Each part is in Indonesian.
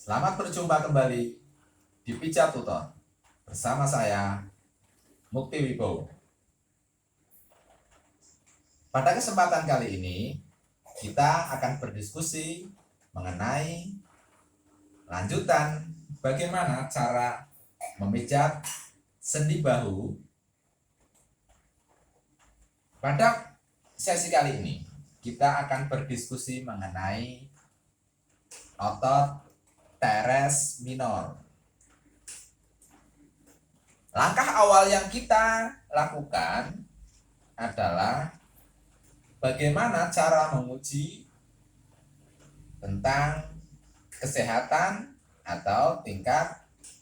Selamat berjumpa kembali di Pijat Tutor bersama saya Mukti Wibowo. Pada kesempatan kali ini kita akan berdiskusi mengenai lanjutan bagaimana cara memijat sendi bahu. Pada sesi kali ini kita akan berdiskusi mengenai otot teres minor. Langkah awal yang kita lakukan adalah bagaimana cara menguji tentang kesehatan atau tingkat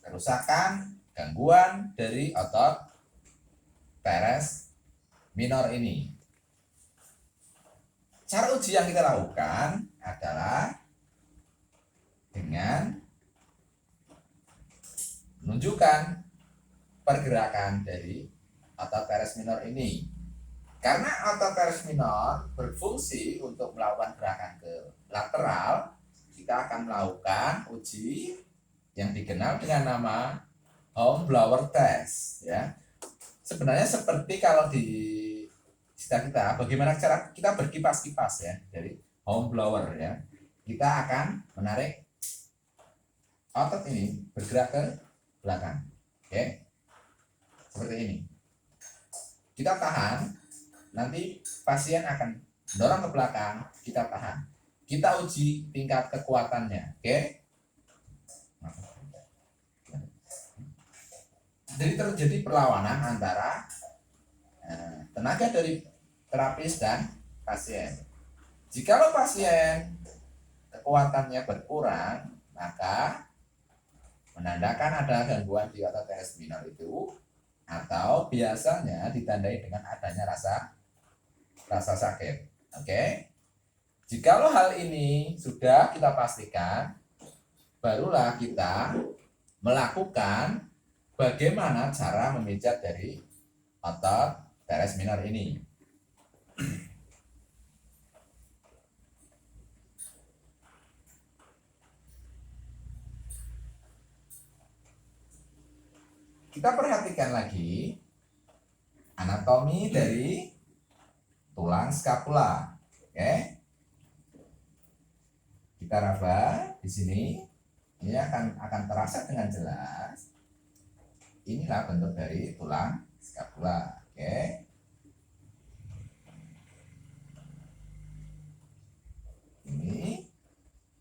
kerusakan, gangguan dari otot teres minor ini. Cara uji yang kita lakukan adalah dengan menunjukkan pergerakan dari otot teres minor ini. Karena otot teres minor berfungsi untuk melakukan gerakan ke lateral, kita akan melakukan uji yang dikenal dengan nama Hornblower test, ya. Sebenarnya seperti kalau di istilah kita, bagaimana cara kita berkipas-kipas, ya, dari Hornblower, ya. Kita akan menarik otot ini bergerak ke belakang, oke, seperti ini. Kita tahan, nanti pasien akan dorong ke belakang, kita tahan. Kita uji tingkat kekuatannya, oke. Jadi terjadi perlawanan antara tenaga dari terapis dan pasien. Jikalau pasien kekuatannya berkurang, maka menandakan ada gangguan di otot teres minor itu, atau biasanya ditandai dengan adanya rasa sakit. Oke. Jikalau hal ini sudah kita pastikan, barulah kita melakukan bagaimana cara memijat dari otot teres minor ini. Kita perhatikan lagi anatomi dari tulang skapula. Oke. Kita raba di sini. Ini akan terasa dengan jelas. Inilah bentuk dari tulang skapula. Oke. Ini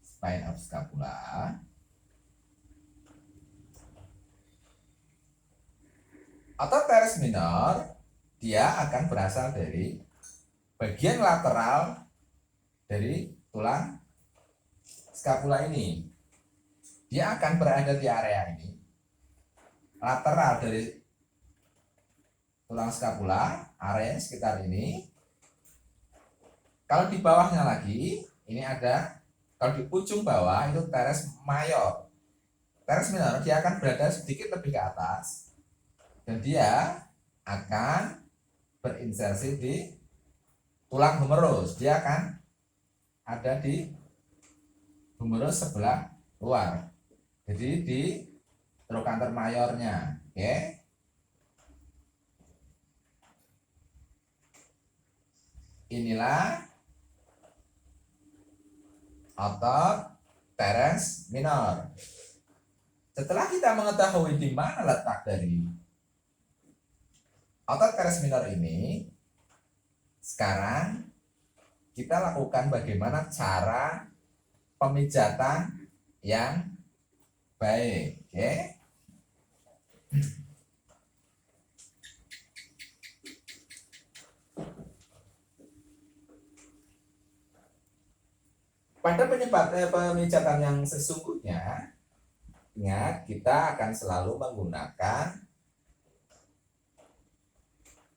spine of scapula. Otot teres minor dia akan berasal dari bagian lateral dari tulang skapula ini. Dia akan berada di area ini, lateral dari tulang skapula, area sekitar ini. Kalau di bawahnya lagi, ini ada, kalau di ujung bawah itu teres mayor. Teres minor dia akan berada sedikit lebih ke atas, dan dia akan berinsersi di tulang humerus. Dia akan ada di humerus sebelah luar, jadi di trochanter mayornya. Oke. Inilah otot teres minor. Setelah kita mengetahui di mana letak dari otot teres minor ini, sekarang kita lakukan bagaimana cara pemijatan yang baik. Oke. Pada pemijatan yang sesungguhnya, ingat, kita akan selalu menggunakan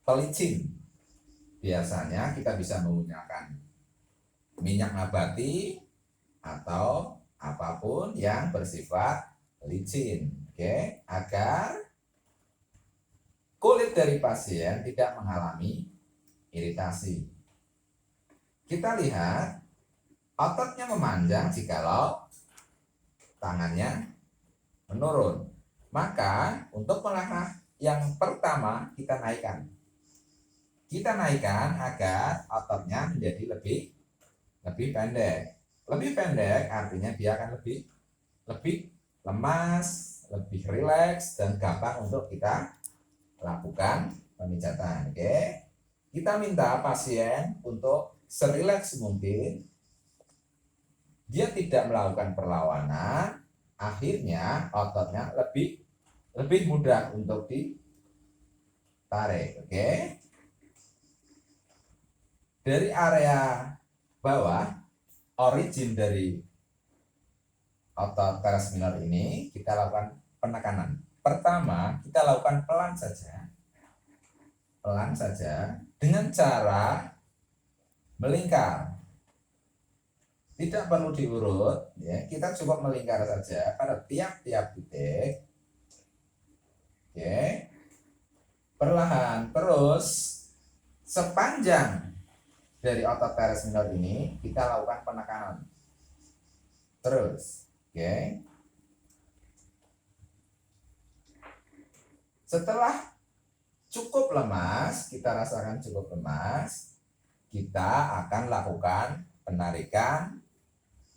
pelicin. Biasanya kita bisa menggunakan minyak nabati atau apapun yang bersifat licin, oke, agar kulit dari pasien tidak mengalami iritasi. Kita lihat ototnya memanjang jikalau tangannya menurun. Maka untuk melangkah yang pertama kita naikkan. Kita naikkan agar ototnya menjadi lebih pendek. Lebih pendek artinya dia akan lebih lemas, lebih rileks dan gampang untuk kita lakukan pemijatan. Oke. Kita minta pasien untuk serileks mungkin. Dia tidak melakukan perlawanan, akhirnya ototnya lebih mudah untuk ditarik. Oke. Dari area bawah, origin dari otot teres minor ini kita lakukan penekanan. Pertama, kita lakukan pelan saja dengan cara melingkar. Tidak perlu diurut, ya. Kita cukup melingkar saja pada tiap-tiap titik. Oke. Perlahan, terus sepanjang dari otot teres minor ini kita lakukan penekanan. Terus, oke. Setelah cukup lemas, kita rasakan cukup lemas, kita akan lakukan penarikan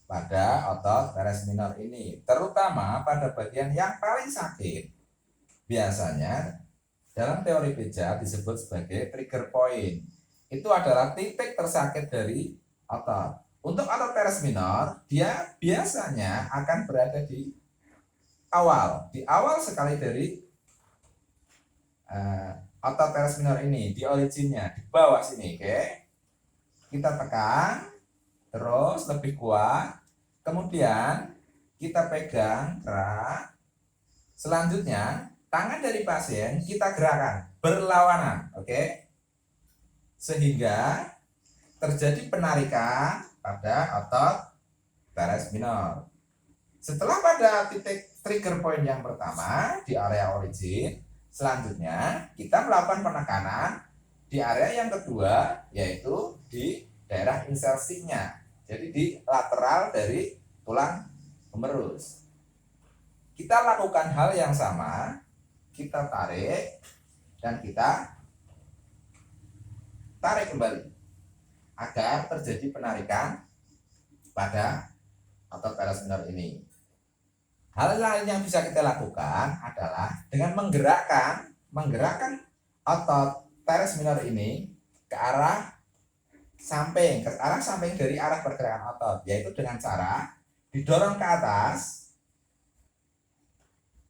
pada otot teres minor ini, terutama pada bagian yang paling sakit. Biasanya dalam teori pijat disebut sebagai trigger point. Itu adalah titik tersakit dari otot. Untuk otot teres minor, dia biasanya akan berada di awal sekali dari otot teres minor ini, di originnya, di bawah sini. Oke. Kita tekan terus lebih kuat, kemudian kita pegang erat. Selanjutnya tangan dari pasien kita gerakan berlawanan, oke, sehingga terjadi penarikan pada otot teres minor. Setelah pada titik trigger point yang pertama di area origin, selanjutnya kita melakukan penekanan di area yang kedua, yaitu di daerah insersinya. Jadi di lateral dari tulang pemerus. Kita lakukan hal yang sama, kita tarik dan kita tarik kembali agar terjadi penarikan pada otot teres minor ini. Hal lain yang bisa kita lakukan adalah dengan menggerakkan otot teres minor ini ke arah samping dari arah pergerakan otot, yaitu dengan cara didorong ke atas,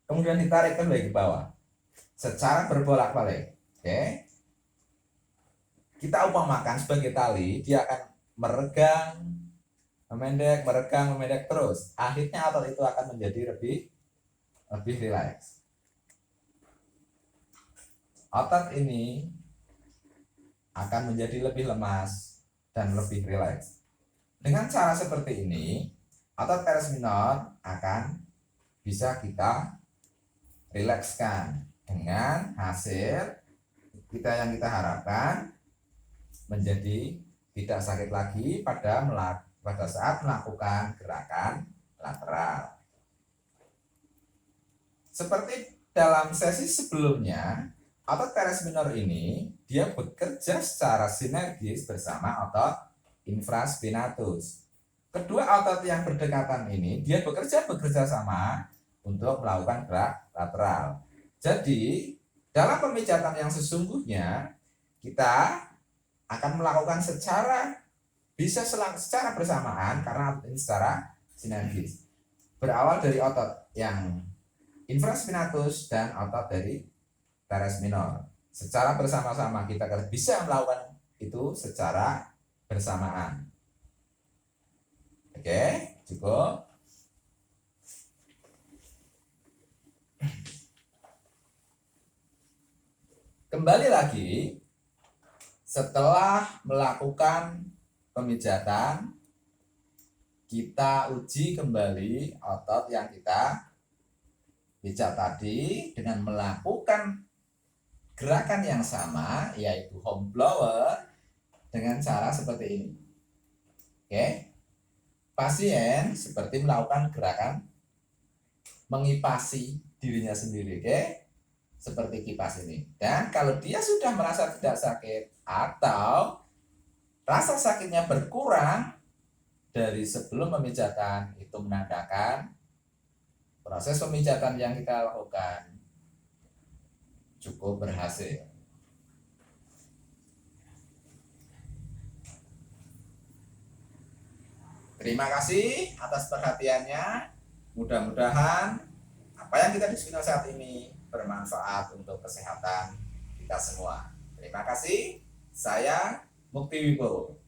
kemudian ditarik kembali ke bawah secara berbolak-balik. Oke. Kita umpamakan sebagai tali, dia akan meregang, memendek terus. Akhirnya otot itu akan menjadi lebih rileks. Otot ini akan menjadi lebih lemas dan lebih rileks. Dengan cara seperti ini, otot teres minor akan bisa kita rilekskan dengan hasil yang kita harapkan menjadi tidak sakit lagi pada saat melakukan gerakan lateral. Seperti dalam sesi sebelumnya, otot teres minor ini dia bekerja secara sinergis bersama otot infraspinatus. Kedua otot yang berdekatan ini dia bekerja sama untuk melakukan gerak lateral. Jadi dalam pemijatan yang sesungguhnya kita akan melakukan secara bersamaan karena otot ini secara sinergis. Berawal dari otot yang infraspinatus dan otot dari teres minor. Secara bersama-sama kita bisa melakukan itu secara bersamaan. Oke, cukup. Kembali lagi, setelah melakukan pemijatan, kita uji kembali otot yang kita pijat tadi dengan melakukan gerakan yang sama, yaitu home blower dengan cara seperti ini. Oke. Pasien seperti melakukan gerakan mengipasi dirinya sendiri, oke? Seperti kipas ini. Dan kalau dia sudah merasa tidak sakit atau rasa sakitnya berkurang dari sebelum memijatkan, itu menandakan proses pemijatan yang kita lakukan cukup berhasil. Terima kasih atas perhatiannya. Mudah-mudahan apa yang kita diskusikan saat ini bermanfaat untuk kesehatan kita semua. Terima kasih. Saya Mukti Wibowo.